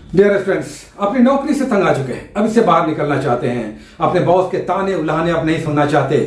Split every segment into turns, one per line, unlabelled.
Dear students, अपनी नौकरी से तंग आ चुके हैं, अब इससे बाहर निकलना चाहते हैं, अपने बॉस के ताने उल्हाने अब नहीं सुनना चाहते,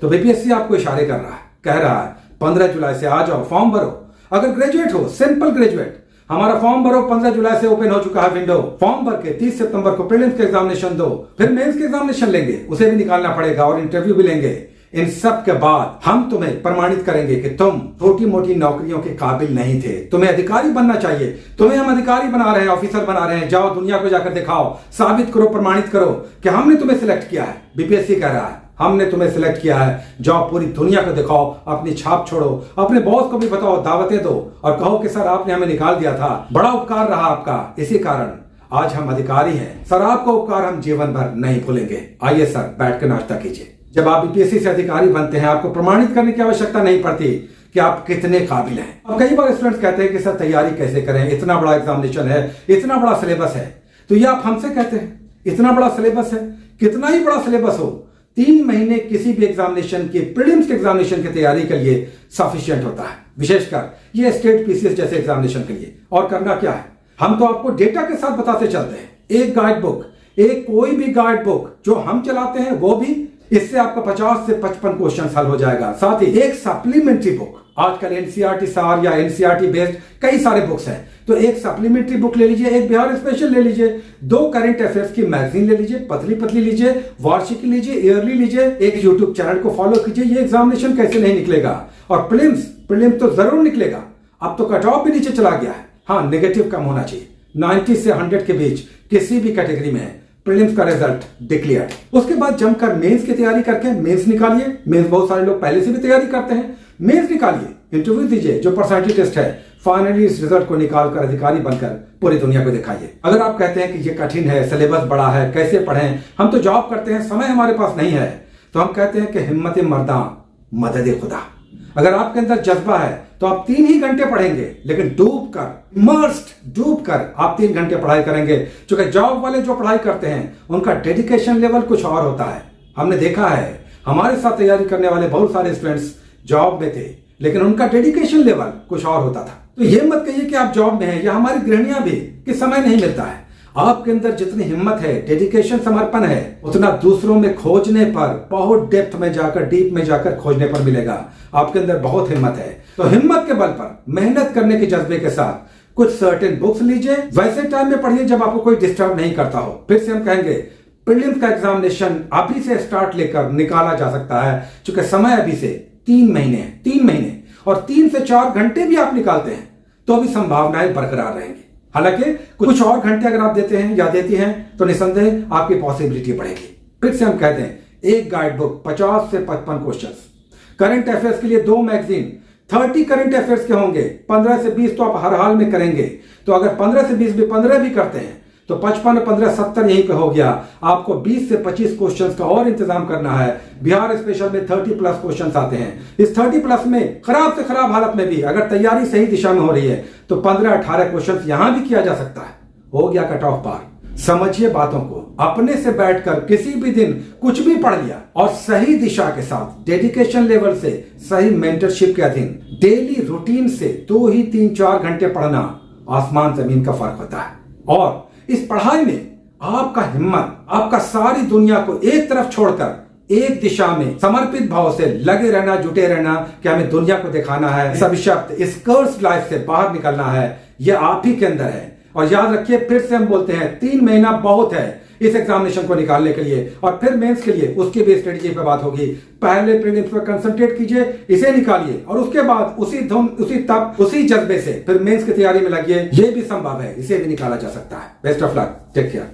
तो बीपीएससी आपको इशारे कर रहा है, कह रहा है 15 जुलाई से आ जाओ, फॉर्म भरो। अगर ग्रेजुएट हो, सिंपल ग्रेजुएट, हमारा फॉर्म भरो, 15 जुलाई से ओपन हो चुका है विंडो। फॉर्म भर के 30 सितंबर को प्रीलिम्स के एग्जामिनेशन दो, फिर मेंस के एग्जामिनेशन लेंगे, उसे भी निकालना पड़ेगा और इंटरव्यू भी लेंगे। इन सब के बाद हम तुम्हें प्रमाणित करेंगे कि तुम छोटी मोटी नौकरियों के काबिल नहीं थे, तुम्हें अधिकारी बनना चाहिए। तुम्हें हम अधिकारी बना रहे हैं, ऑफिसर बना रहे हैं। जाओ दुनिया को जाकर दिखाओ, साबित करो, प्रमाणित करो कि हमने तुम्हें सिलेक्ट किया है। बीपीएससी कह रहा है हमने तुम्हें सिलेक्ट किया है। जाओ पूरी दुनिया को दिखाओ, अपनी छाप छोड़ो, अपने बॉस को भी बताओ, दावतें दो और कहो कि सर आपने हमें निकाल दिया था, बड़ा उपकार रहा आपका, इसी कारण आज हम अधिकारी हैं। सर आपका उपकार हम जीवन भर नहीं भूलेंगे। आइए सर बैठ कर नाश्ता कीजिए। जब आप बीपीएससी से अधिकारी बनते हैं, आपको प्रमाणित करने की आवश्यकता नहीं पड़ती कि आप कितने काबिल हैं। अब कई बार स्टूडेंट्स कहते हैं कि सर तैयारी कैसे करें, इतना बड़ा एग्जामिनेशन है, इतना बड़ा सिलेबस है। तो ये आप हमसे कहते हैं इतना बड़ा सिलेबस है, कितना ही बड़ा सिलेबस हो, 3 महीने किसी भी एग्जामिनेशन के, प्रीलिम्स के एग्जामिनेशन की तैयारी के लिए सफिशिएंट होता है, विशेषकर ये स्टेट पीसीएस जैसे एग्जामिनेशन के लिए। और करना क्या है, हम तो आपको डेटा के साथ बताते चलते हैं। एक गाइड बुक, एक कोई भी गाइड बुक जो हम चलाते हैं, वो भी इससे आपका 50 से 55 क्वेश्चन हल हो जाएगा। साथ ही एक सप्लीमेंट्री बुक, आजकल एनसीईआरटी सार या एनसीईआरटी बेस्ड कई सारे बुक्स हैं, तो एक सप्लीमेंट्री बुक ले लीजिए, एक बिहार स्पेशल ले लीजिए, 2 करंट अफेयर्स की मैगजीन ले लीजिए, पतली पतली लीजिए, वार्षिकी लीजिए, ईयरली लीजिए, एक यूट्यूब चैनल को फॉलो कीजिए। ये एग्जामिनेशन कैसे नहीं निकलेगा। और प्रीलिम्स तो जरूर निकलेगा। अब तो कट ऑफ भी नीचे चला गया है। हाँ, नेगेटिव कम होना चाहिए, 90 से 100 के बीच किसी भी कैटेगरी में है। प्रीलिम्स का रिजल्ट डिक्लेयर्ड। उसके बाद जमकर मेंस की तैयारी करके मेंस निकालिए। मेंस बहुत सारे लोग पहले से भी तैयारी करते हैं, मेंस निकालिए, इंटरव्यू दीजिए, जो पर्सनालिटी टेस्ट है, फाइनली इस रिजल्ट को निकालकर अधिकारी बनकर पूरी दुनिया को दिखाइए। अगर आप कहते हैं कि ये कठिन है, सिलेबस बड़ा है, कैसे पढ़ें, हम तो जॉब करते हैं, समय हमारे पास नहीं है, तो हम कहते हैं कि हिम्मत मर्दा मदद खुदा। अगर आपके अंदर जज्बा है तो आप 3 ही घंटे पढ़ेंगे, लेकिन डूब कर आप 3 घंटे पढ़ाई करेंगे। क्योंकि जॉब वाले जो पढ़ाई करते हैं उनका डेडिकेशन लेवल कुछ और होता है। हमने देखा है, हमारे साथ तैयारी करने वाले बहुत सारे स्टूडेंट्स जॉब में थे, लेकिन उनका डेडिकेशन लेवल कुछ और होता था। तो ये मत कहिए कि आप जॉब में हैं, या हमारी गृहिणियां भी, कि समय नहीं मिलता है। आपके अंदर जितनी हिम्मत है, डेडिकेशन, समर्पण है, उतना दूसरों में खोजने पर, बहुत डेप्थ में जाकर, डीप में जाकर खोजने पर मिलेगा। आपके अंदर बहुत हिम्मत है, तो हिम्मत के बल पर, मेहनत करने के जज्बे के साथ कुछ सर्टेन बुक्स लीजिए। वैसे टाइम में पढ़िए जब आपको कोई डिस्टर्ब नहीं करता हो। फिर से हम कहेंगे प्रीलिम्स का एग्जामिनेशन अभी से स्टार्ट लेकर निकाला जा सकता है, क्योंकि समय अभी से 3 महीने है, 3 महीने और 3 से 4 घंटे भी आप निकालते हैं तो अभी संभावनाएं बरकरार रहेंगी। हालांकि कुछ और घंटे अगर आप देते हैं या देती हैं तो निसंदेह आपकी पॉसिबिलिटी बढ़ेगी। फिर से हम कहते हैं एक गाइड बुक, 50 से 55 क्वेश्चन, करंट अफेयर्स के लिए 2 मैगजीन, 30 करंट अफेयर्स के होंगे, 15 से 20 तो आप हर हाल में करेंगे। तो अगर 15 से 20 भी 15 भी करते हैं तो 55 और 15 70 यहीं पे हो गया। आपको 20 से 25 क्वेश्चंस का और इंतजाम करना है। बिहार स्पेशल में 30+ क्वेश्चंस आते हैं। इस 30+ में खराब से खराब हालत में भी अगर तैयारी सही दिशा में हो रही है तो 15-18 क्वेश्चंस यहां भी किया जा सकता है। हो गया कट ऑफ पार। समझिए बातों को, अपने से बैठकर किसी भी दिन कुछ भी पढ़ लिया और सही दिशा के साथ, डेडिकेशन लेवल से, सही मेंटरशिप के अधीन, डेली रूटीन से 2 ही 3-4 घंटे पढ़ना आसमान जमीन का फर्क होता है। और इस पढ़ाई में आपका हिम्मत, आपका सारी दुनिया को एक तरफ छोड़कर एक दिशा में समर्पित भाव से लगे रहना, जुटे रहना कि हमें दुनिया को दिखाना है, इस अभिशप्त, इस कर्स्ड लाइफ से बाहर निकलना है, यह आप ही के अंदर है। और याद रखिए, फिर से हम बोलते हैं 3 महीना बहुत है इस एग्जामिनेशन को निकालने के लिए, और फिर मेंस के लिए उसकी भी स्ट्रेटेजी पे बात होगी। पहले प्रीलिम्स पर कंसंट्रेट कीजिए, इसे निकालिए, और उसके बाद उसी धुन, उसी तप, उसी जज्बे से फिर मेंस की तैयारी में लगिए। ये भी संभव है, इसे भी निकाला जा सकता है। Best of luck, take care.